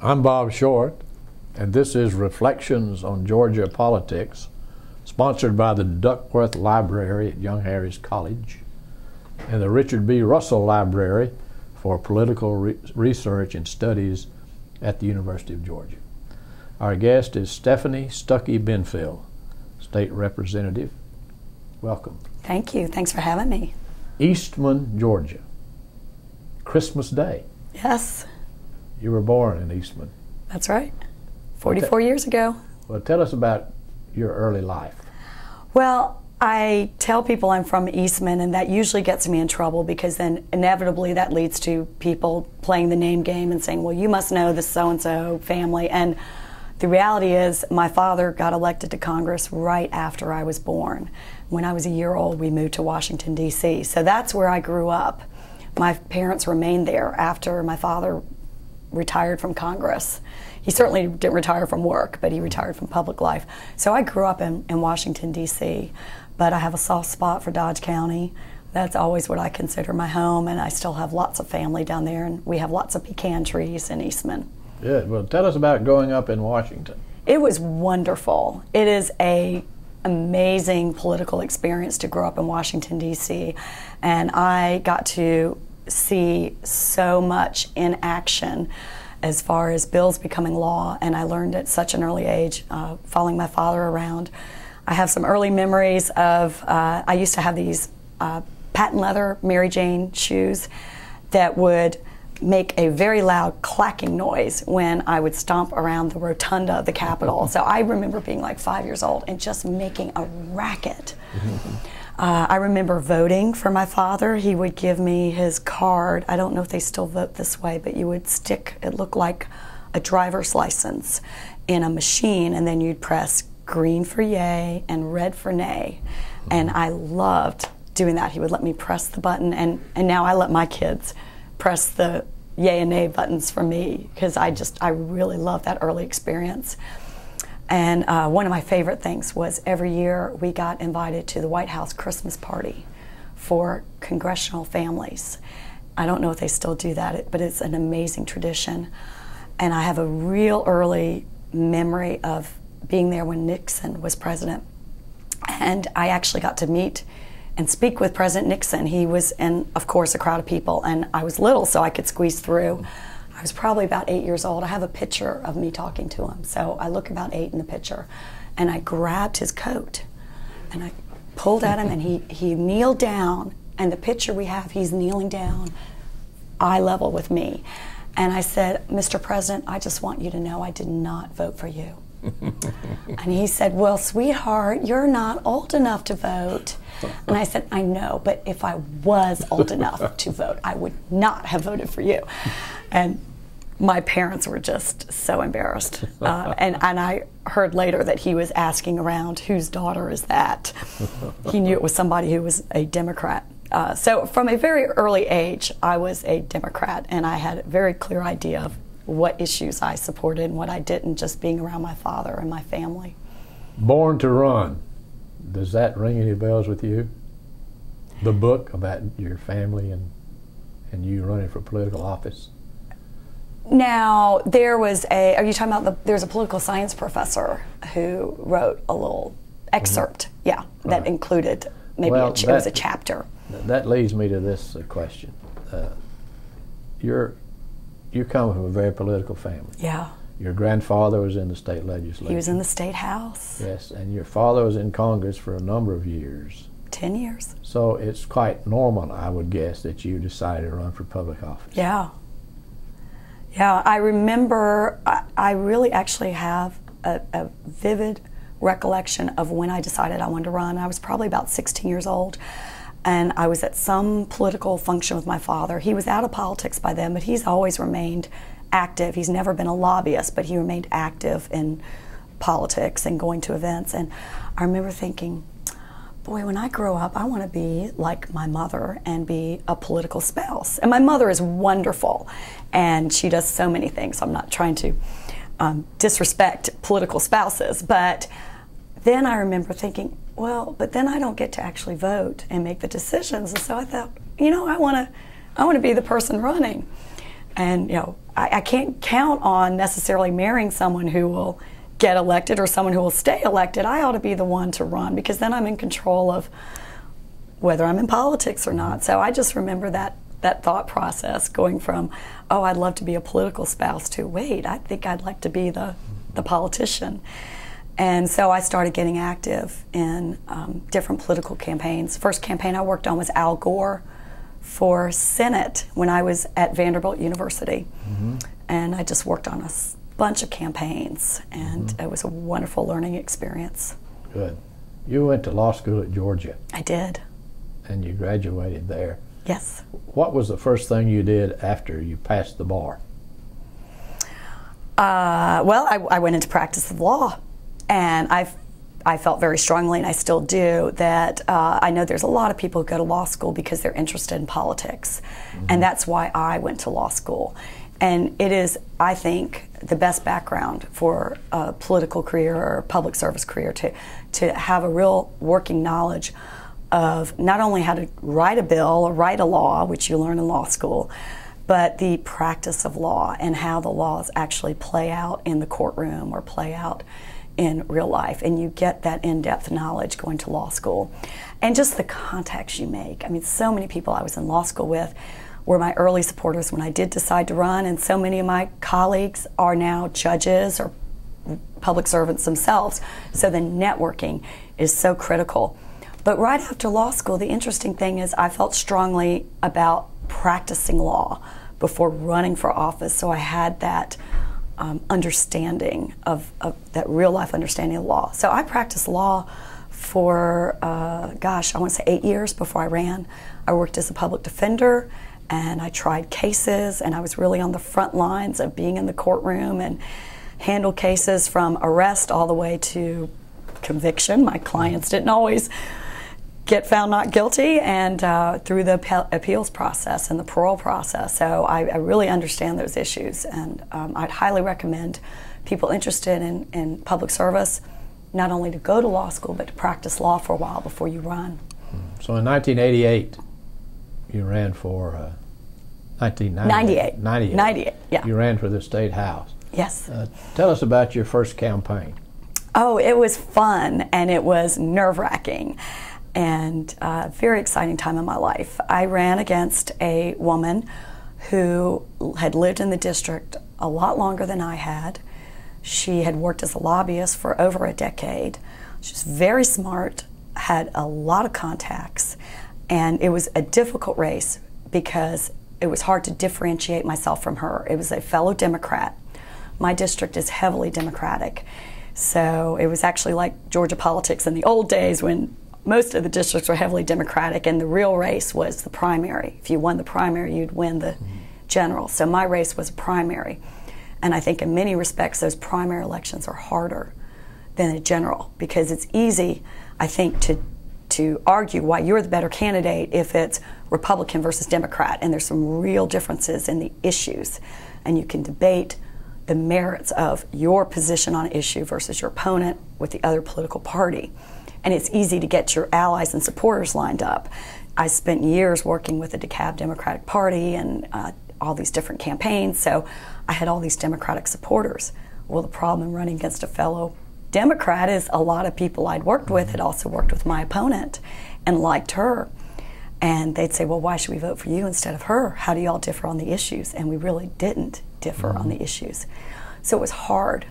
I'm Bob Short, and this is Reflections on Georgia Politics, sponsored by the Duckworth Library at Young Harris College and the Richard B. Russell Library for Political Research and Studies at the University of Georgia. Our guest is Stephanie Stuckey Benfield, State Representative. Welcome. Thank you. Thanks for having me. Eastman, Georgia. Christmas Day. Yes. You were born in Eastman. That's right. 44 years ago. Well, tell us about your early life. Well, I tell people I'm from Eastman, and that usually gets me in trouble because then inevitably that leads to people playing the name game and saying, well, you must know the so-and-so family. And the reality is my father got elected to Congress right after I was born. When I was a year old, we moved to Washington, D.C. So that's where I grew up. My parents remained there after my father retired from Congress. He certainly didn't retire from work, but he retired from public life. So I grew up in Washington, D.C., but I have a soft spot for Dodge County. That's always what I consider my home, and I still have lots of family down there, and we have lots of pecan trees in Eastman. Good. Well, tell us about growing up in Washington. It was wonderful. It is an amazing political experience to grow up in Washington, D.C., and I got to see so much in action as far as bills becoming law, and I learned at such an early age, following my father around. I have some early memories of, I used to have these patent leather Mary Jane shoes that would make a very loud clacking noise when I would stomp around the rotunda of the Capitol. So I remember being like 5 years old and just making a racket. I remember voting for my father. He would give me his card. I don't know if they still vote this way, but you would stick, it looked like a driver's license, in a machine, and then you'd press green for yay and red for nay. And I loved doing that. He would let me press the button, and now I let my kids press the yay and nay buttons for me, because I really love that early experience. And one of my favorite things was every year we got invited to the White House Christmas party for congressional families. I don't know if they still do that, but it's an amazing tradition. And I have a real early memory of being there when Nixon was president. And I actually got to meet and speak with President Nixon. He was in, of course, a crowd of people, and I was little, so I could squeeze through. I was probably about 8 years old. I have a picture of me talking to him, so I look about 8 in the picture, and I grabbed his coat, and I pulled at him, and he kneeled down, and the picture we have, he's kneeling down eye level with me. And I said, Mr. President, I just want you to know I did not vote for you. And he said, well, sweetheart, you're not old enough to vote. And I said, I know, but if I was old enough to vote, I would not have voted for you. And my parents were just so embarrassed. And I heard later that he was asking around, whose daughter is that? He knew it was somebody who was a Democrat. So from a very early age, I was a Democrat, and I had a very clear idea of what issues I supported and what I didn't, just being around my father and my family. Born to Run. Does that ring any bells with you? The book about your family and you running for political office? Now, there was are you talking about there's a political science professor who wrote a little excerpt, yeah, that included maybe it was a chapter. That leads me to this question. You come from a very political family. Yeah. Your grandfather was in the state legislature. He was in the state house. Yes, and your father was in Congress for a number of years. 10 years. So it's quite normal, I would guess, that you decided to run for public office. Yeah. Yeah, I remember, I really actually have a vivid recollection of when I decided I wanted to run. I was probably about 16 years old, and I was at some political function with my father. He was out of politics by then, but he's always remained active. He's never been a lobbyist, but he remained active in politics and going to events. And I remember thinking, boy, when I grow up, I want to be like my mother and be a political spouse. And my mother is wonderful, and she does so many things. I'm not trying to disrespect political spouses, but then I remember thinking, well, but then I don't get to actually vote and make the decisions. And so I thought, you know, I want to be the person running. And, you know, I can't count on necessarily marrying someone who will get elected or someone who will stay elected. I ought to be the one to run, because then I'm in control of whether I'm in politics or not. So I just remember that thought process going from, oh, I'd love to be a political spouse, to, wait, I think I'd like to be the politician. And so I started getting active in different political campaigns. First campaign I worked on was Al Gore for Senate when I was at Vanderbilt University. And I just worked on a bunch of campaigns, and it was a wonderful learning experience. Good. You went to law school at Georgia. I did. And you graduated there. Yes. What was the first thing you did after you passed the bar? Well, I went into practice of law, and I felt very strongly, and I still do, that I know there's a lot of people who go to law school because they're interested in politics, and that's why I went to law school. And it is, I think, the best background for a political career or a public service career, to have a real working knowledge of not only how to write a bill or write a law, which you learn in law school, but the practice of law and how the laws actually play out in the courtroom or play out in real life. And you get that in-depth knowledge going to law school. And just the contacts you make. I mean, so many people I was in law school with were my early supporters when I did decide to run, and so many of my colleagues are now judges or public servants themselves. So the networking is so critical. But right after law school, the interesting thing is I felt strongly about practicing law before running for office. So I had that understanding of that real life understanding of law. So I practiced law for, gosh, I want to say 8 years before I ran. I worked as a public defender, and I tried cases, and I was really on the front lines of being in the courtroom and handled cases from arrest all the way to conviction. My clients didn't always get found not guilty, and through the appeals process and the parole process. So I really understand those issues, and I'd highly recommend people interested in public service not only to go to law school, but to practice law for a while before you run. So in 1988, you ran for 1998. 98, yeah. You ran for the State House. Yes. Tell us about your first campaign. Oh, it was fun, and it was nerve-wracking, and a very exciting time in my life. I ran against a woman who had lived in the district a lot longer than I had. She had worked as a lobbyist for over a decade. She was very smart, had a lot of contacts, and it was a difficult race because it was hard to differentiate myself from her. It was a fellow Democrat. My district is heavily Democratic, so it was actually like Georgia politics in the old days when most of the districts were heavily Democratic, and the real race was the primary. If you won the primary, you'd win the general. So my race was a primary. And I think in many respects, those primary elections are harder than a general, because it's easy, I think, to argue why you're the better candidate if it's Republican versus Democrat, and there's some real differences in the issues. And you can debate the merits of your position on an issue versus your opponent with the other political party. And it's easy to get your allies and supporters lined up. I spent years working with the DeKalb Democratic Party and all these different campaigns, so I had all these Democratic supporters. Well, the problem in running against a fellow Democrat is a lot of people I'd worked with had also worked with my opponent and liked her. And they'd say, well, why should we vote for you instead of her? How do you all differ on the issues? And we really didn't differ on the issues. So it was hard,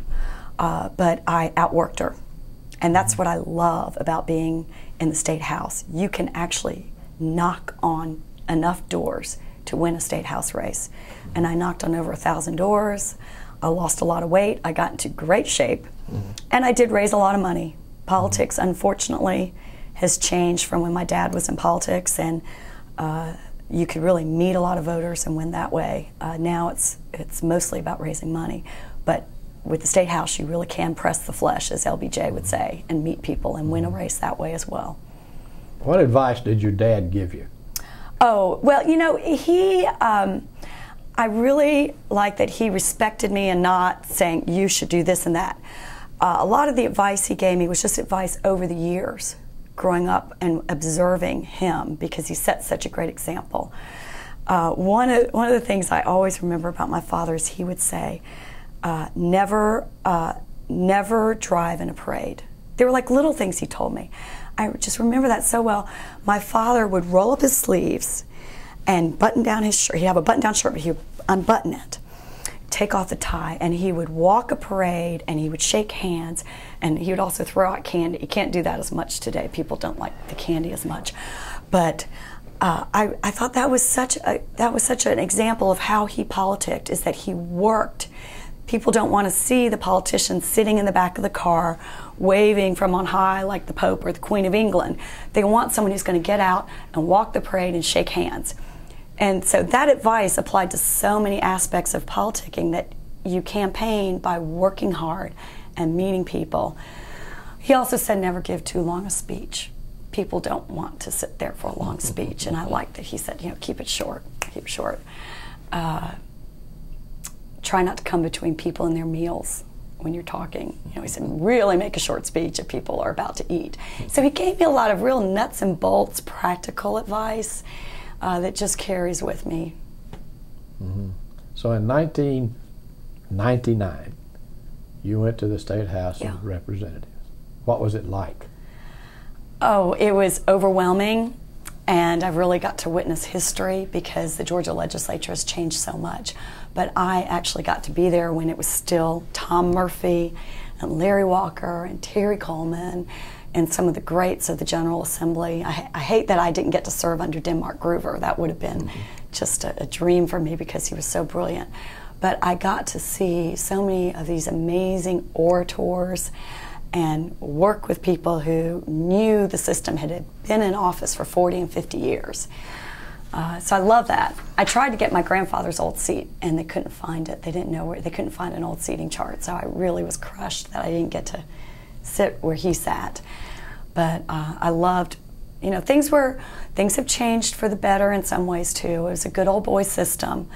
but I outworked her. And that's what I love about being in the State House. You can actually knock on enough doors to win a State House race. And I knocked on over 1,000 doors. I lost a lot of weight. I got into great shape. And I did raise a lot of money. Politics, unfortunately, has changed from when my dad was in politics, and you could really meet a lot of voters and win that way. Now it's mostly about raising money. But with the State House, you really can press the flesh, as LBJ would say, and meet people and win a race that way as well. What advice did your dad give you? Oh, well, you know, I really like that he respected me and not saying, you should do this and that. A lot of the advice he gave me was just advice over the years, growing up and observing him, because he set such a great example. one of the things I always remember about my father is he would say, never drive in a parade. They were like little things he told me. I just remember that so well. My father would roll up his sleeves and button down his shirt. He'd have a button-down shirt, but he would unbutton it, take off the tie, and he would walk a parade, and he would shake hands, and he would also throw out candy. You can't do that as much today. People don't like the candy as much. But I thought that was such an example of how he politicked, is that he worked. People don't want to see the politicians sitting in the back of the car waving from on high like the Pope or the Queen of England. They want someone who's going to get out and walk the parade and shake hands. And so that advice applied to so many aspects of politicking, that you campaign by working hard and meeting people. He also said never give too long a speech. People don't want to sit there for a long speech, and I like that he said, keep it short, keep it short. Try not to come between people and their meals when you're talking. He said, really make a short speech if people are about to eat. So he gave me a lot of real nuts and bolts, practical advice that just carries with me. Mm-hmm. So in 1999, you went to the State House of Representatives. What was it like? Oh, it was overwhelming, and I've really got to witness history because the Georgia legislature has changed so much. But I actually got to be there when it was still Tom Murphy and Larry Walker and Terry Coleman and some of the greats of the General Assembly. I hate that I didn't get to serve under Denmark Groover. That would have been just a dream for me because he was so brilliant. But I got to see so many of these amazing orators and work with people who knew the system, had been in office for 40 and 50 years. So I love that. I tried to get my grandfather's old seat, and they couldn't find it. They didn't know where, they couldn't find an old seating chart, so I really was crushed that I didn't get to sit where he sat. But I loved, things have changed for the better in some ways too. It was a good old boy system,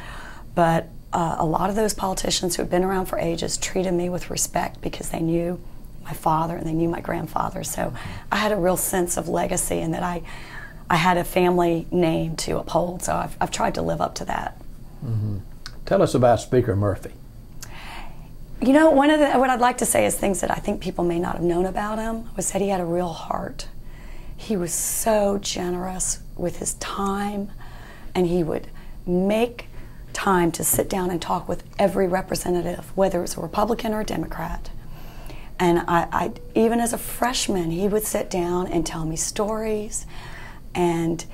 but a lot of those politicians who had been around for ages treated me with respect because they knew my father and they knew my grandfather. So I had a real sense of legacy, and that I had a family name to uphold. So I've tried to live up to that. Mm-hmm. Tell us about Speaker Murphy. What I'd like to say is things that I think people may not have known about him was that he had a real heart. He was so generous with his time, and he would make time to sit down and talk with every representative, whether it was a Republican or a Democrat. And I even as a freshman, he would sit down and tell me stories and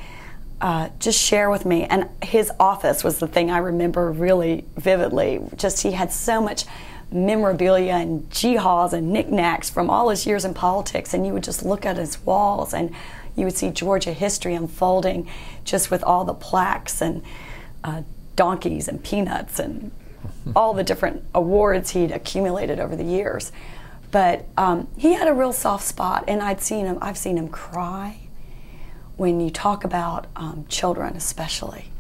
just share with me. And his office was the thing I remember really vividly. Just he had so much memorabilia and jihas and knickknacks from all his years in politics, and you would just look at his walls and you would see Georgia history unfolding just with all the plaques and donkeys and peanuts and all the different awards he'd accumulated over the years. But he had a real soft spot, and I've seen him cry when you talk about children especially.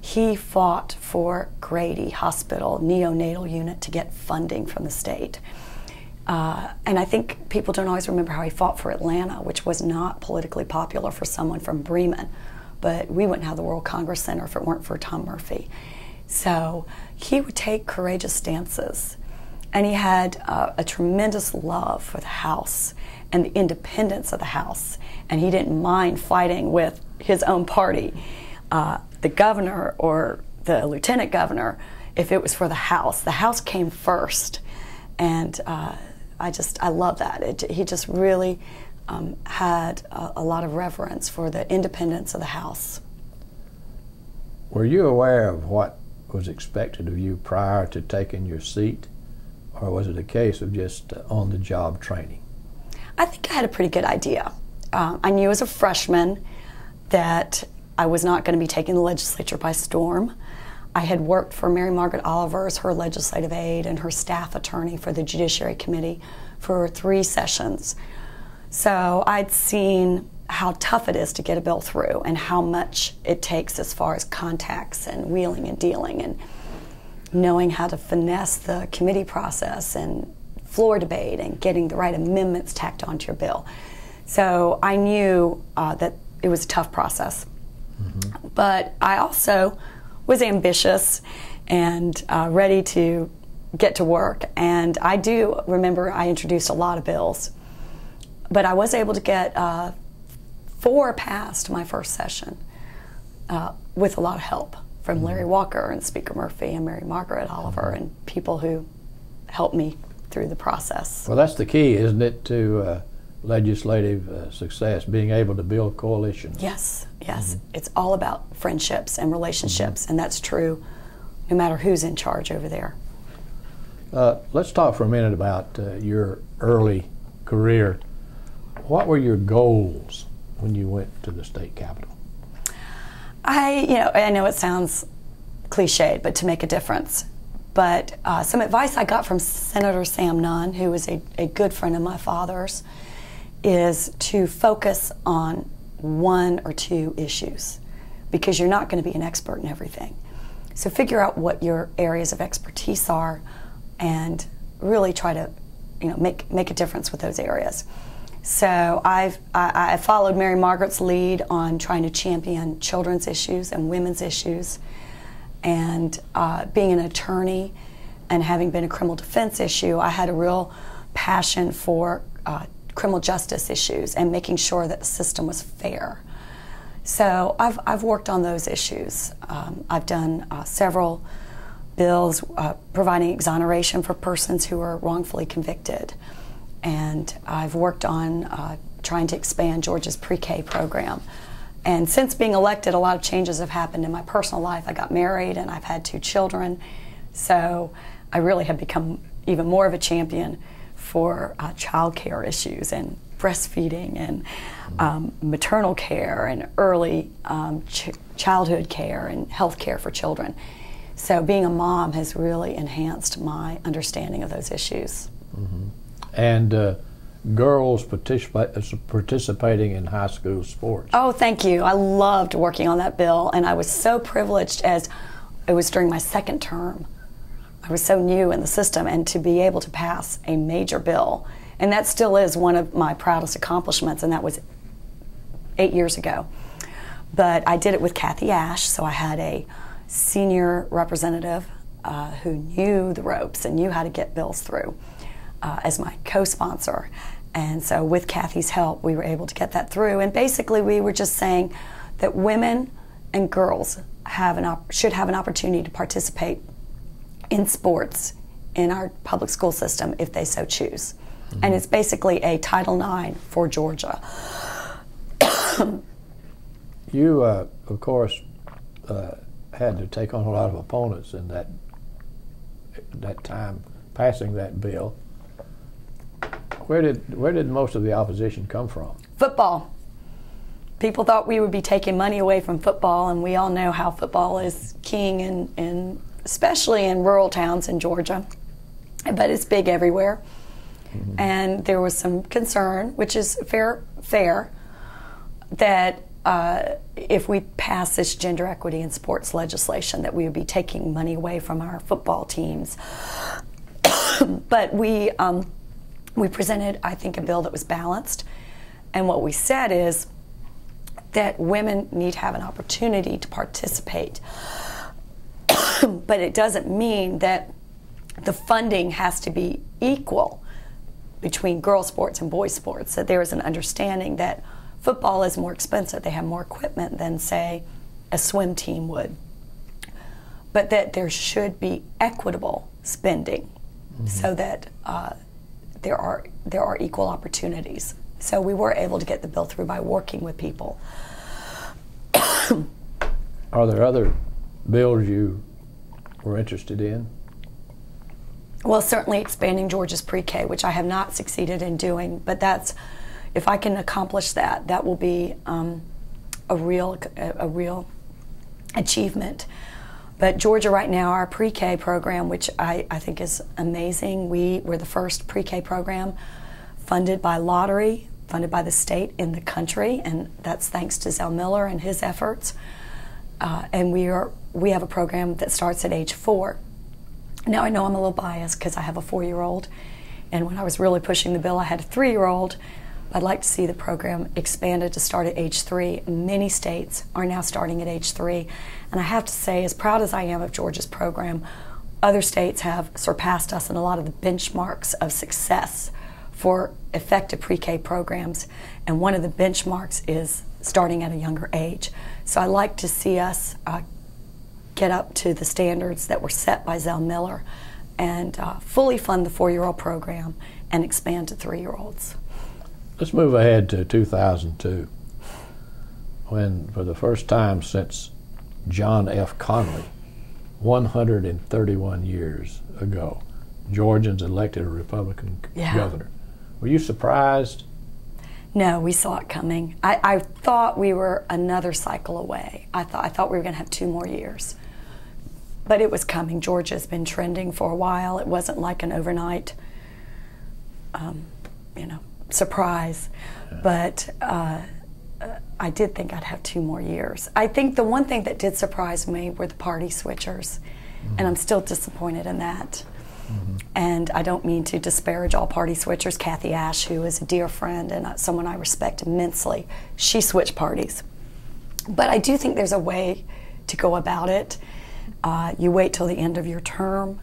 He fought for Grady Hospital neonatal unit to get funding from the state. And I think people don't always remember how he fought for Atlanta, which was not politically popular for someone from Bremen. But we wouldn't have the World Congress Center if it weren't for Tom Murphy. So he would take courageous stances. And he had a tremendous love for the House and the independence of the House. And he didn't mind fighting with his own party, the governor or the lieutenant governor, if it was for the House. The House came first. And I love that. He just really had a lot of reverence for the independence of the House. Were you aware of what was expected of you prior to taking your seat? Or was it a case of just on-the-job training? I think I had a pretty good idea. I knew as a freshman that I was not going to be taking the legislature by storm. I had worked for Mary Margaret Oliver as her legislative aide and her staff attorney for the Judiciary Committee for 3 sessions. So I'd seen how tough it is to get a bill through and how much it takes as far as contacts and wheeling and dealing and knowing how to finesse the committee process and floor debate and getting the right amendments tacked onto your bill. So I knew that it was a tough process. But I also was ambitious and ready to get to work. And I do remember I introduced a lot of bills. But I was able to get 4 passed my first session with a lot of help from Larry Walker and Speaker Murphy and Mary Margaret Oliver and people who helped me through the process. Well, that's the key, isn't it, to legislative success, being able to build coalitions? Yes, yes. It's all about friendships and relationships, and that's true no matter who's in charge over there. Let's talk for a minute about your early career. What were your goals when you went to the state capitol? I know it sounds cliched, but to make a difference. But some advice I got from Senator Sam Nunn, who was a good friend of my father's, is to focus on 1 or 2 issues, because you're not going to be an expert in everything. So figure out what your areas of expertise are and really try to make a difference with those areas. So I followed Mary Margaret's lead on trying to champion children's issues and women's issues. And being an attorney and having been a criminal defense issue, I had a real passion for criminal justice issues and making sure that the system was fair. So I've worked on those issues. I've done several bills providing exoneration for persons who are wrongfully convicted. And I've worked on trying to expand Georgia's PreK program. And since being elected, a lot of changes have happened in my personal life. I got married and I've had 2 children. So I really have become even more of a champion for child care issues and breastfeeding and maternal care and early childhood care and health care for children. So being a mom has really enhanced my understanding of those issues. And girls participating in high school sports. Oh, thank you. I loved working on that bill, and I was so privileged, as it was during my 2nd term. I was so new in the system, and to be able to pass a major bill, and that still is one of my proudest accomplishments, and that was 8 years ago. But I did it with Kathy Ash, so I had a senior representative who knew the ropes and knew how to get bills through as my co-sponsor. And so with Kathy's help, we were able to get that through. And basically we were just saying that women and girls should have an opportunity to participate in sports in our public school system if they so choose. And it's basically a Title IX for Georgia. You, of course, had to take on a lot of opponents in that time passing that bill. Where did most of the opposition come from? Football. People thought we would be taking money away from football, and we all know how football is king, in especially in rural towns in Georgia, but it's big everywhere. And there was some concern, which is fair, that if we pass this gender equity in sports legislation, that we would be taking money away from our football teams. But we presented, I think, a bill that was balanced, and what we said is that women need to have an opportunity to participate. But it doesn't mean that the funding has to be equal between girls' sports and boys' sports, that there is an understanding that football is more expensive. They have more equipment than, say, a swim team would. But that there should be equitable spending so that there are equal opportunities. So we were able to get the bill through by working with people. Are there other bills you were interested in? Well, certainly expanding Georgia's PreK, which I have not succeeded in doing, but that's, if I can accomplish that, that will be a real achievement. But Georgia right now, our PreK program, which I think is amazing, we were the first PreK program funded by lottery, funded by the state in the country, and that's thanks to Zell Miller and his efforts. And we have a program that starts at age 4. Now I know I'm a little biased because I have a 4-year-old, and when I was really pushing the bill I had a 3-year-old, I'd like to see the program expanded to start at age 3. Many states are now starting at age 3. And I have to say, as proud as I am of Georgia's program, other states have surpassed us in a lot of the benchmarks of success for effective pre-K programs. And one of the benchmarks is starting at a younger age. So I like to see us get up to the standards that were set by Zell Miller and fully fund the 4-year-old program and expand to 3-year-olds. Let's move ahead to 2002, when for the first time since John F. Connally, 131 years ago, Georgians elected a Republican governor. Were you surprised? No, we saw it coming. I thought we were another cycle away. I thought we were going to have 2 more years. But it was coming. Georgia's been trending for a while. It wasn't like an overnight, surprise. Yeah. But I did think I'd have 2 more years. I think the one thing that did surprise me were the party switchers, and I'm still disappointed in that. And I don't mean to disparage all party switchers. Kathy Ash, who is a dear friend and someone I respect immensely, she switched parties. But I do think there's a way to go about it. You wait till the end of your term.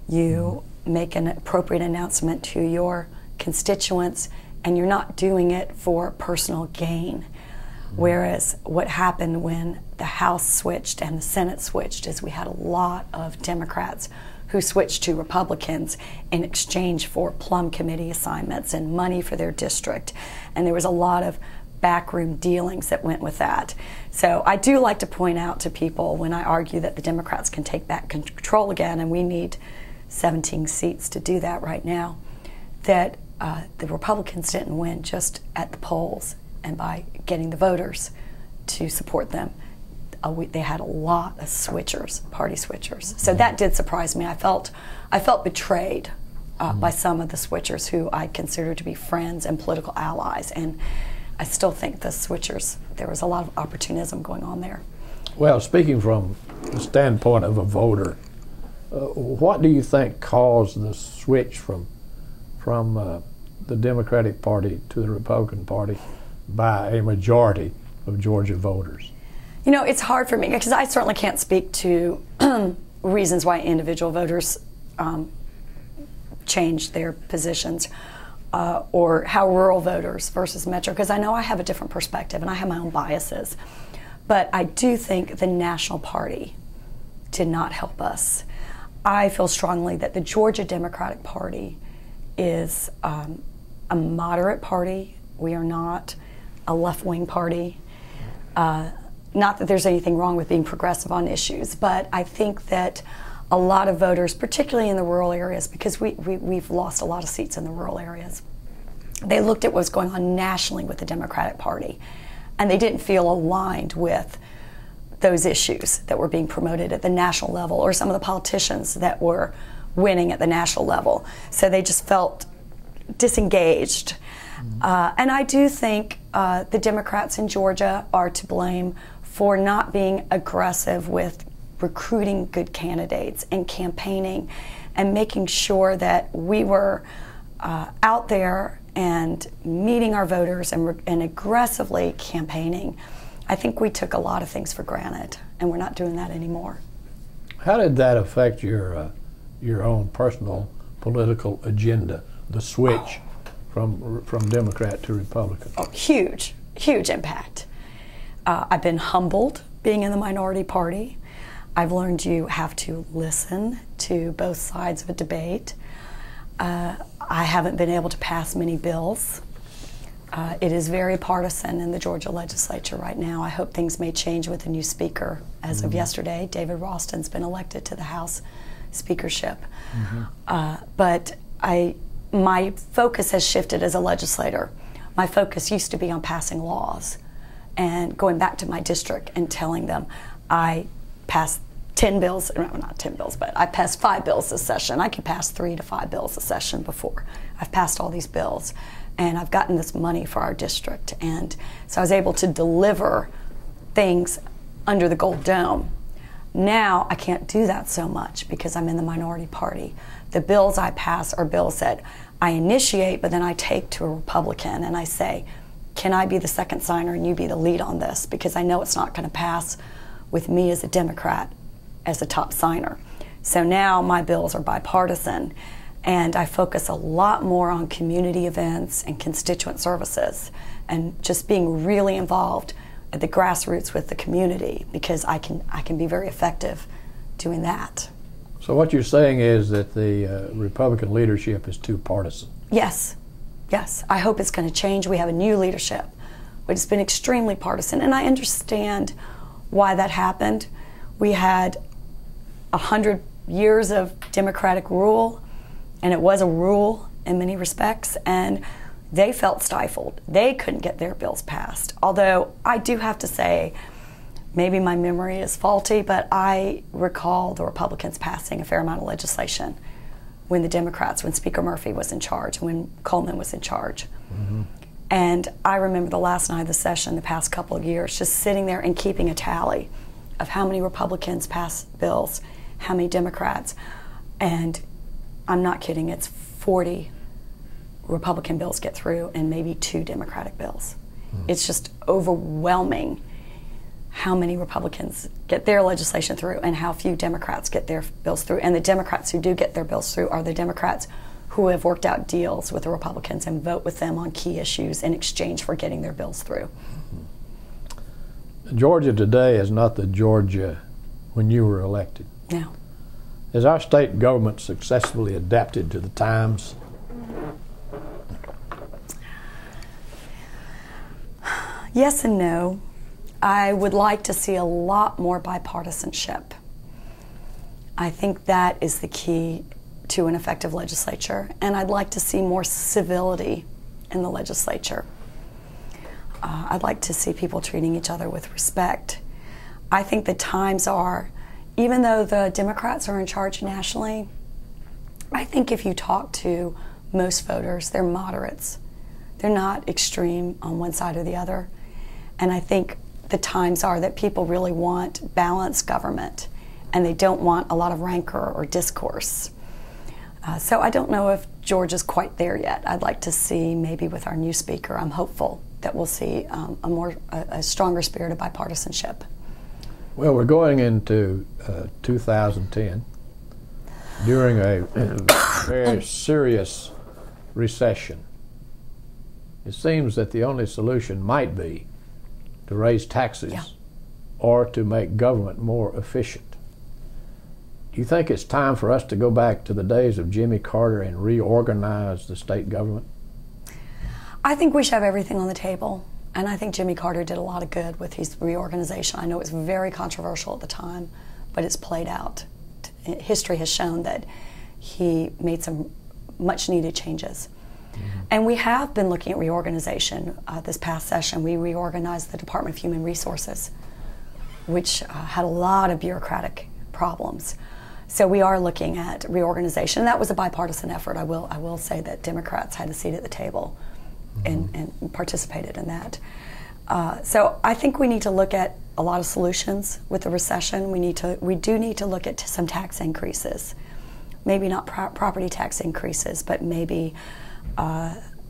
You make an appropriate announcement to your constituents, and you're not doing it for personal gain. Whereas what happened when the House switched and the Senate switched is we had a lot of Democrats who switched to Republicans in exchange for plum committee assignments and money for their district. And there was a lot of backroom dealings that went with that. So I do like to point out to people when I argue that the Democrats can take back control again, and we need 17 seats to do that right now, that the Republicans didn't win just at the polls and by getting the voters to support them. They had a lot of switchers, party switchers. So that did surprise me. I felt betrayed by some of the switchers who I consider to be friends and political allies. And I still think the switchers, there was a lot of opportunism going on there. Well, speaking from the standpoint of a voter, what do you think caused the switch from the Democratic Party to the Republican Party by a majority of Georgia voters? You know, it's hard for me because I certainly can't speak to reasons why individual voters changed their positions or how rural voters versus metro, because I know I have a different perspective and I have my own biases. But I do think the national party did not help us. I feel strongly that the Georgia Democratic Party is a moderate party. We are not a left-wing party. Not that there's anything wrong with being progressive on issues, but I think that a lot of voters, particularly in the rural areas, because we've lost a lot of seats in the rural areas, they looked at what was going on nationally with the Democratic Party, and they didn't feel aligned with those issues that were being promoted at the national level or some of the politicians that were winning at the national level. So they just felt disengaged. And I do think the Democrats in Georgia are to blame for not being aggressive with recruiting good candidates and campaigning and making sure that we were out there and meeting our voters and aggressively campaigning. I think we took a lot of things for granted, and we're not doing that anymore. How did that affect your own personal political agenda, the switch from Democrat to Republican? Oh, huge, huge impact. I've been humbled being in the minority party. I've learned you have to listen to both sides of a debate. I haven't been able to pass many bills. It is very partisan in the Georgia legislature right now. I hope things may change with the new speaker. As of yesterday, David Ralston's been elected to the House speakership. But my focus has shifted as a legislator. My focus used to be on passing laws and going back to my district and telling them I passed 10 bills, no, not 10 bills, but I passed 5 bills this session. I could pass 3 to 5 bills a session before. I've passed all these bills, and I've gotten this money for our district. And so I was able to deliver things under the Gold Dome. Now I can't do that so much because I'm in the minority party. The bills I pass are bills that I initiate, but then I take to a Republican and I say, can I be the second signer and you be the lead on this? Because I know it's not going to pass with me as a Democrat as a top signer. So now my bills are bipartisan, and I focus a lot more on community events and constituent services and just being really involved at the grassroots with the community, because I can be very effective doing that. So what you're saying is that the Republican leadership is too partisan? Yes. Yes. I hope it's going to change. We have a new leadership, but it's been extremely partisan, and I understand why that happened. We had 100 years of Democratic rule, and it was a rule in many respects, and they felt stifled. They couldn't get their bills passed. Although I do have to say, maybe my memory is faulty, but I recall the Republicans passing a fair amount of legislation when the Democrats, when Speaker Murphy was in charge, when Coleman was in charge. Mm-hmm. And I remember the last night of the session, the past couple of years, just sitting there and keeping a tally of how many Republicans passed bills, how many Democrats, and I'm not kidding, it's 40 Republican bills get through and maybe 2 Democratic bills. Mm-hmm. It's just overwhelming how many Republicans get their legislation through and how few Democrats get their bills through. And the Democrats who do get their bills through are the Democrats who have worked out deals with the Republicans and vote with them on key issues in exchange for getting their bills through. Mm-hmm. Georgia today is not the Georgia when you were elected. No. Has our state government successfully adapted to the times? Yes and no. I would like to see a lot more bipartisanship. I think that is the key to an effective legislature, and I'd like to see more civility in the legislature. I'd like to see people treating each other with respect. I think the times are, even though the Democrats are in charge nationally, I think if you talk to most voters, they're moderates. They're not extreme on one side or the other. And I think the times are that people really want balanced government, and they don't want a lot of rancor or discourse. So I don't know if Georgia's quite there yet. I'd like to see, maybe with our new speaker, I'm hopeful that we'll see a stronger spirit of bipartisanship. Well, we're going into 2010 during a very serious recession. It seems that the only solution might be to raise taxes, yeah, or to make government more efficient. Do you think it's time for us to go back to the days of Jimmy Carter and reorganize the state government? I think we should have everything on the table, and I think Jimmy Carter did a lot of good with his reorganization. I know it was very controversial at the time, but it's played out. History has shown that he made some much needed changes. Mm-hmm. And we have been looking at reorganization. This past session, we reorganized the Department of Human Resources, which had a lot of bureaucratic problems. So we are looking at reorganization. That was a bipartisan effort. I will say that Democrats had a seat at the table, mm-hmm, and participated in that. So I think we need to look at a lot of solutions with the recession. We do need to look at some tax increases, maybe not property tax increases, but maybe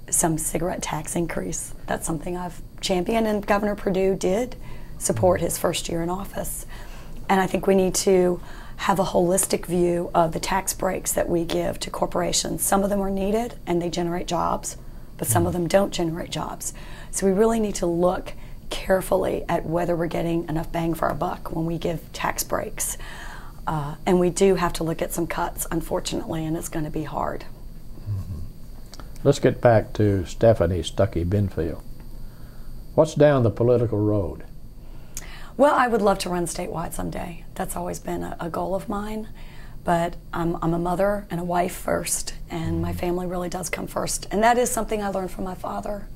some cigarette tax increase. That's something I've championed, and Governor Perdue did support his first year in office. And I think we need to have a holistic view of the tax breaks that we give to corporations. Some of them are needed and they generate jobs, but some of them don't generate jobs. So we really need to look carefully at whether we're getting enough bang for our buck when we give tax breaks. And we do have to look at some cuts, unfortunately, and it's going to be hard. Mm-hmm. Let's get back to Stephanie Stuckey Benfield. What's down the political road? Well, I would love to run statewide someday. That's always been a goal of mine. But I'm a mother and a wife first, and my family really does come first. And that is something I learned from my father.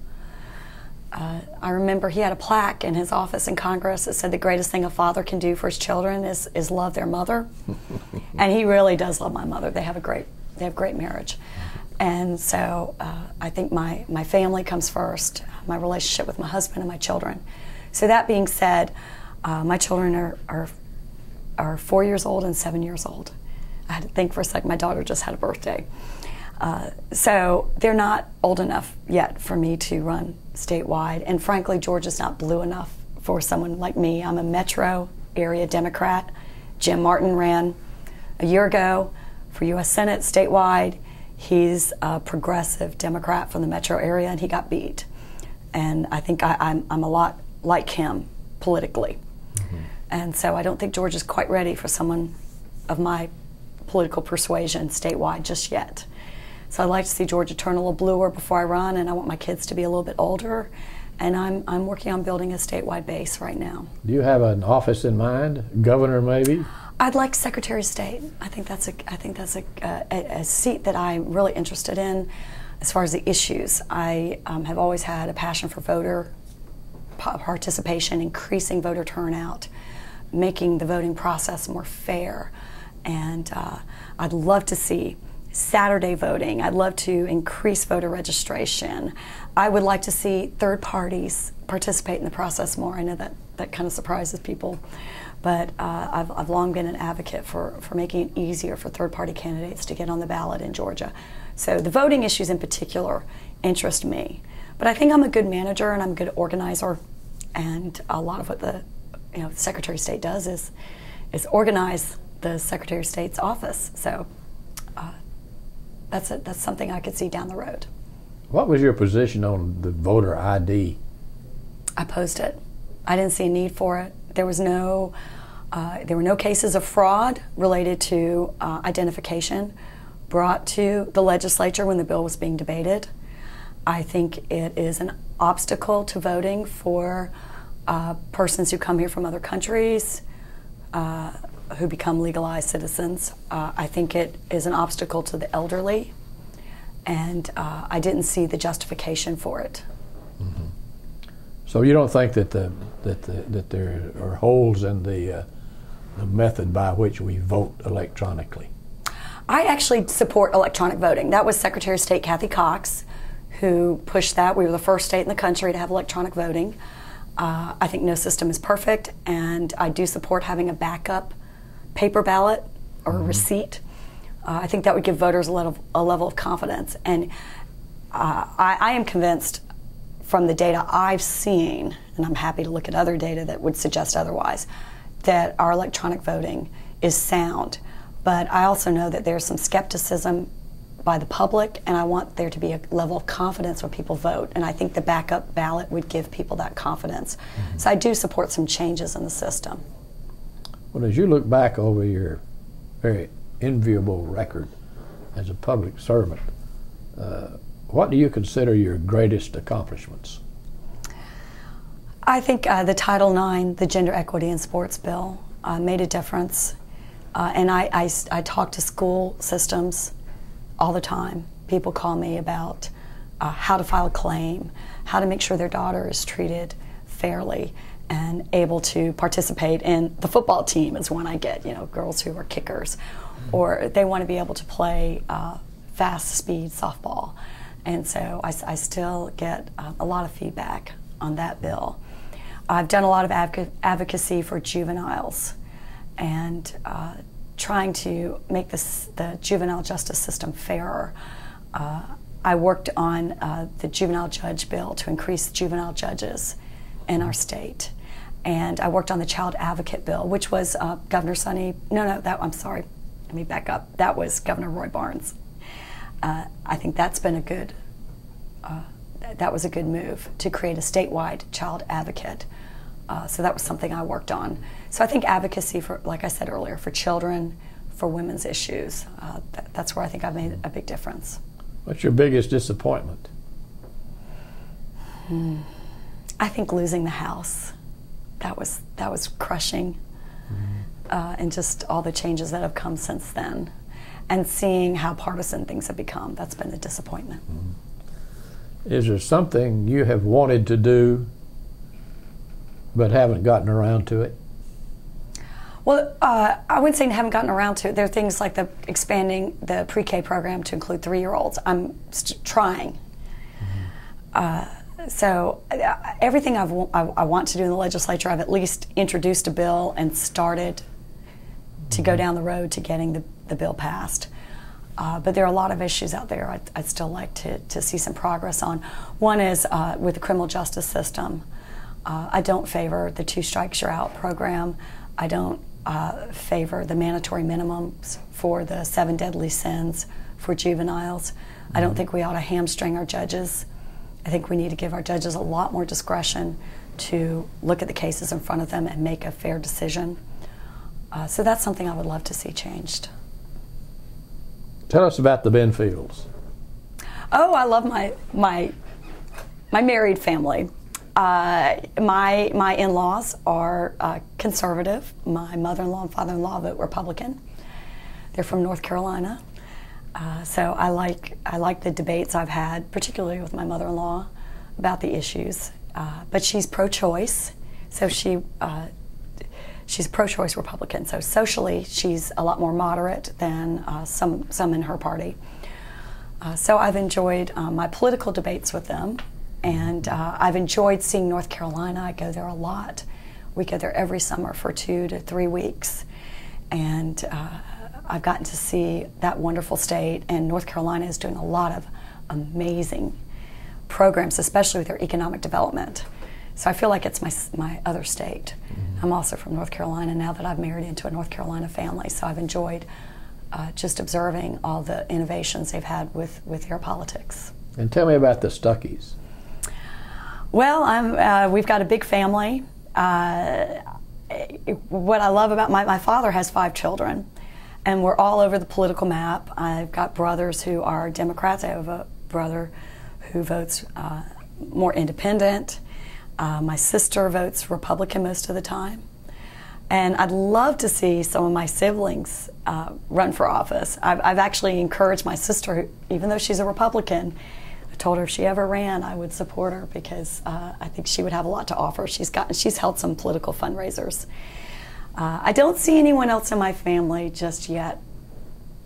I remember he had a plaque in his office in Congress that said the greatest thing a father can do for his children is love their mother. And he really does love my mother. They have great marriage. And so I think my family comes first, my relationship with my husband and my children. So that being said, my children are are 4 years old and 7 years old. I had to think for a second. My daughter just had a birthday. So they're not old enough yet for me to run statewide. And frankly, Georgia's not blue enough for someone like me. I'm a metro area Democrat. Jim Martin ran a year ago for U.S. Senate statewide. He's a progressive Democrat from the metro area, and he got beat. And I think I'm a lot like him politically. Mm-hmm. And so I don't think Georgia's quite ready for someone of my political persuasion statewide just yet. So I'd like to see Georgia turn a little bluer before I run, and I want my kids to be a little bit older. And I'm working on building a statewide base right now. Do you have an office in mind? Governor, maybe? I'd like Secretary of State. I think that's a seat that I'm really interested in. As far as the issues, I have always had a passion for voter participation, increasing voter turnout, making the voting process more fair, and I'd love to see Saturday voting. I'd love to increase voter registration. I would like to see third parties participate in the process more. I know that kind of surprises people, but I've long been an advocate for making it easier for third party candidates to get on the ballot in Georgia. So the voting issues in particular interest me. But I think I'm a good manager and I'm a good organizer, and a lot of what the Secretary of State does is organize the Secretary of State's office. So that's something I could see down the road. What was your position on the voter ID? I opposed it. I didn't see a need for it. There were no cases of fraud related to identification brought to the legislature when the bill was being debated. I think it is an obstacle to voting for persons who come here from other countries, who become legalized citizens. I think it is an obstacle to the elderly, and I didn't see the justification for it. Mm-hmm. So you don't think that that there are holes in the method by which we vote electronically? I actually support electronic voting. That was Secretary of State Kathy Cox who pushed that. We were the first state in the country to have electronic voting. I think no system is perfect, and I do support having a backup paper ballot or a receipt. I think that would give voters a level of confidence. And I am convinced from the data I've seen, and I'm happy to look at other data that would suggest otherwise, that our electronic voting is sound. But I also know that there's some skepticism by the public, and I want there to be a level of confidence when people vote. And I think the backup ballot would give people that confidence. Mm-hmm. So I do support some changes in the system. Well, as you look back over your very enviable record as a public servant, what do you consider your greatest accomplishments? I think the Title IX, the Gender Equity in Sports Bill, made a difference. And I talk to school systems all the time. People call me about how to file a claim, how to make sure their daughter is treated fairly and able to participate in the football team is one I get, girls who are kickers. Or they want to be able to play fast speed softball. And so I still get a lot of feedback on that bill. I've done a lot of advocacy for juveniles and trying to make the juvenile justice system fairer. I worked on the juvenile judge bill to increase juvenile judges in our state. And I worked on the child advocate bill, which was Governor Sonny, I'm sorry, let me back up. That was Governor Roy Barnes. I think that's been that was a good move to create a statewide child advocate. So that was something I worked on. So I think advocacy for, like I said earlier, for children, for women's issues, that's where I think I've made a big difference. What's your biggest disappointment? I think losing the House. That was crushing, and just all the changes that have come since then, and seeing how partisan things have become. That's been a disappointment. Is there something you have wanted to do but haven't gotten around to it? Well, I wouldn't say I haven't gotten around to it. There are things like expanding the PreK program to include 3-year-olds. I'm trying. So everything I want to do in the legislature, I've at least introduced a bill and started to go down the road to getting the bill passed. But there are a lot of issues out there I'd still like to see some progress on. One is with the criminal justice system. I don't favor the 2 strikes you're out program. I don't favor the mandatory minimums for the 7 deadly sins for juveniles. I don't think we ought to hamstring our judges. I think we need to give our judges a lot more discretion to look at the cases in front of them and make a fair decision. So that's something I would love to see changed. Tell us about the Benfields. Oh, I love my married family. My in-laws are conservative. My mother-in-law and father-in-law vote Republican. They're from North Carolina. So I like the debates I've had, particularly with my mother-in-law, about the issues. But she's pro-choice, so she's a pro-choice Republican. So socially, she's a lot more moderate than some in her party. So I've enjoyed my political debates with them, and I've enjoyed seeing North Carolina. I go there a lot. We go there every summer for 2 to 3 weeks, and I've gotten to see that wonderful state, and North Carolina is doing a lot of amazing programs, especially with their economic development. So I feel like it's my other state. I'm also from North Carolina now that I've married into a North Carolina family, so I've enjoyed just observing all the innovations they've had with their politics. And tell me about the Stuckeys. Well, we've got a big family. What I love about my father has 5 children, and we're all over the political map. I've got brothers who are Democrats. I have a brother who votes more independent. My sister votes Republican most of the time. And I'd love to see some of my siblings run for office. I've actually encouraged my sister, even though she's a Republican, I told her if she ever ran, I would support her because I think she would have a lot to offer. She's held some political fundraisers. I don't see anyone else in my family just yet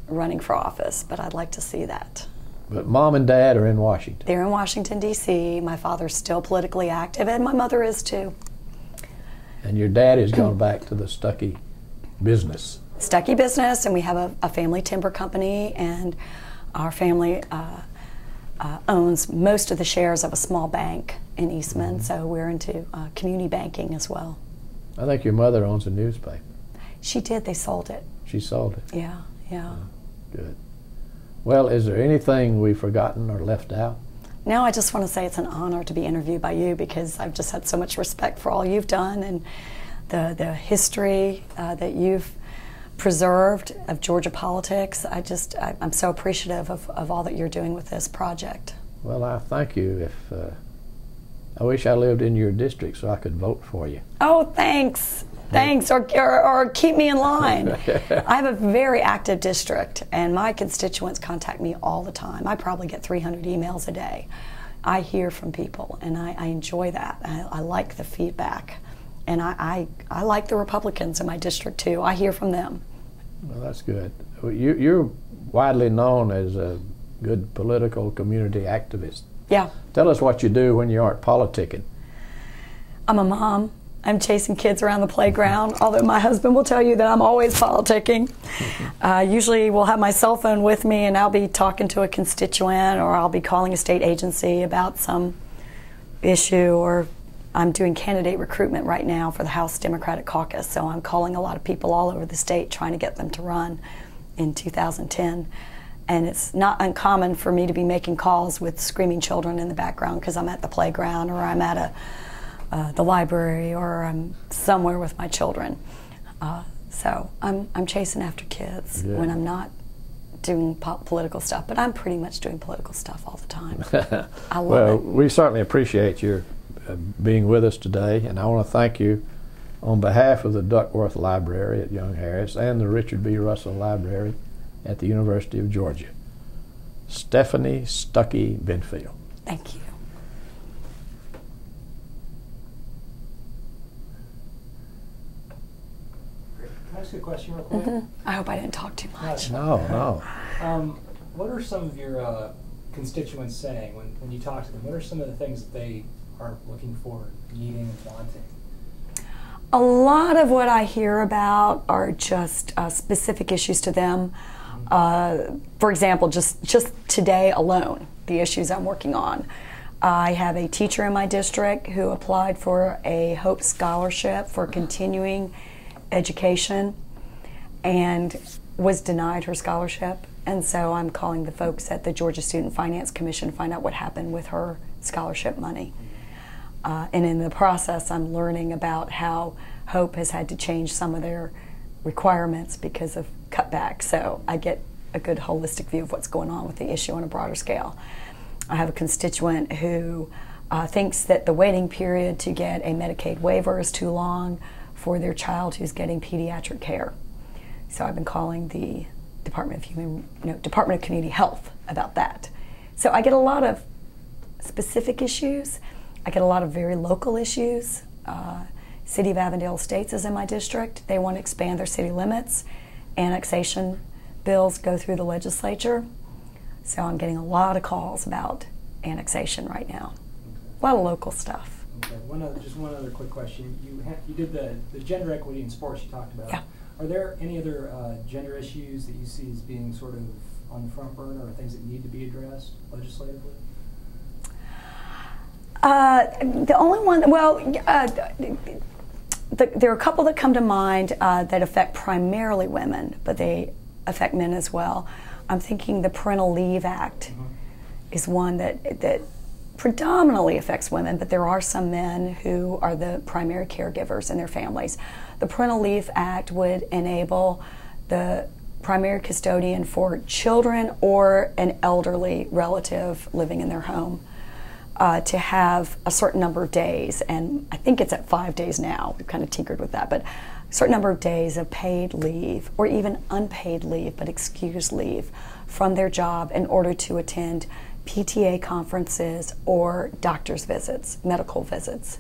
running for office, but I'd like to see that. But Mom and Dad are in Washington. They're in Washington, D.C. My father's still politically active, and my mother is too. And your dad has gone back to the Stuckey business. Stuckey business, and we have a family timber company, and our family owns most of the shares of a small bank in Eastman, so we're into community banking as well. I think your mother owns a newspaper. She did. They sold it. She sold it? Yeah, yeah. Good. Well, is there anything we've forgotten or left out? No, I just want to say it's an honor to be interviewed by you because I've just had so much respect for all you've done and the history that you've preserved of Georgia politics. I'm so appreciative of all that you're doing with this project. Well, I thank you. I wish I lived in your district so I could vote for you. Oh, thanks. Thanks, or keep me in line. I have a very active district, and my constituents contact me all the time. I probably get 300 emails a day. I hear from people, and I enjoy that. I like the feedback, and I like the Republicans in my district too. I hear from them. Well, that's good. You're widely known as a good political community activist. Yeah. Tell us what you do when you aren't politicking. I'm a mom. I'm chasing kids around the playground, although my husband will tell you that I'm always politicking. Usually we'll have my cell phone with me and I'll be talking to a constituent, or I'll be calling a state agency about some issue, or I'm doing candidate recruitment right now for the House Democratic Caucus, so I'm calling a lot of people all over the state trying to get them to run in 2010. And it's not uncommon for me to be making calls with screaming children in the background because I'm at the playground, or I'm at the library, or I'm somewhere with my children. So I'm chasing after kids when I'm not doing political stuff, but I'm pretty much doing political stuff all the time. I love it. We certainly appreciate your being with us today, and I want to thank you on behalf of the Duckworth Library at Young Harris and the Richard B. Russell Library at the University of Georgia. Stephanie Stuckey Benfield. Thank you. Can I ask you a question real quick? I hope I didn't talk too much. No. What are some of your constituents saying when you talk to them? What are some of the things that they are looking for, needing, and wanting? A lot of what I hear about are just specific issues to them. For example, just today alone, the issues I'm working on. I have a teacher in my district who applied for a Hope Scholarship for continuing education and was denied her scholarship. And so I'm calling the folks at the Georgia Student Finance Commission to find out what happened with her scholarship money. And in the process, I'm learning about how Hope has had to change some of their requirements because of cutbacks. So I get a good holistic view of what's going on with the issue on a broader scale. I have a constituent who thinks that the waiting period to get a Medicaid waiver is too long for their child who's getting pediatric care. So I've been calling the Department of Community Health about that. So I get a lot of specific issues. I get a lot of very local issues. City of Avondale Estates is in my district. They want to expand their city limits. Annexation bills go through the legislature. So I'm getting a lot of calls about annexation right now. A lot of local stuff. Okay. Just one other quick question. You did the gender equity in sports you talked about. Yeah. Are there any other gender issues that you see as being sort of on the front burner or things that need to be addressed legislatively? The only one, well, there are a couple that come to mind that affect primarily women, but they affect men as well. I'm thinking the Parental Leave Act is one that predominantly affects women, but there are some men who are the primary caregivers in their families. The Parental Leave Act would enable the primary custodian for children or an elderly relative living in their home to have a certain number of days, and I think it's at 5 days now. We've kind of tinkered with that, but a certain number of days of paid leave or even unpaid leave, but excused leave from their job in order to attend PTA conferences or doctor's visits, medical visits.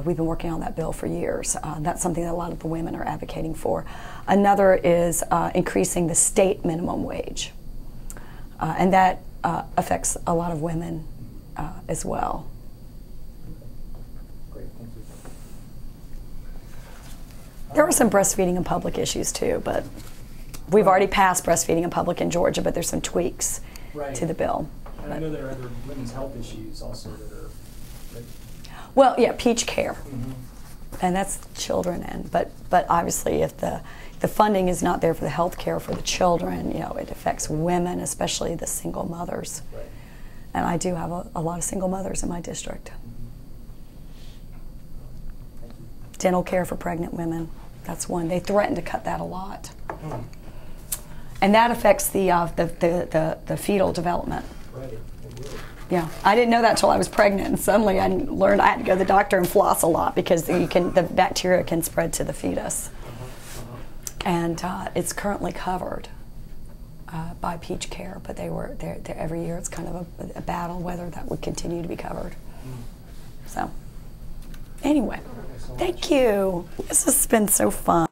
We've been working on that bill for years. That's something that a lot of the women are advocating for. Another is increasing the state minimum wage, and that affects a lot of women as well. Great, thank you. There are some breastfeeding in public issues too, but we've already passed breastfeeding in public in Georgia, but there's some tweaks to the bill. And I know there are other women's health issues also that are... Well, yeah, peach care, and that's children. But obviously, if the funding is not there for the health care for the children, it affects women, especially the single mothers. Right. And I do have a lot of single mothers in my district. Dental care for pregnant women, that's one. They threaten to cut that a lot, and that affects the fetal development. Right. Yeah, I didn't know that till I was pregnant, and suddenly I learned I had to go to the doctor and floss a lot because the bacteria can spread to the fetus. And it's currently covered by Peach Care, but every year it's kind of a battle whether that would continue to be covered. So, anyway, thank you. This has been so fun.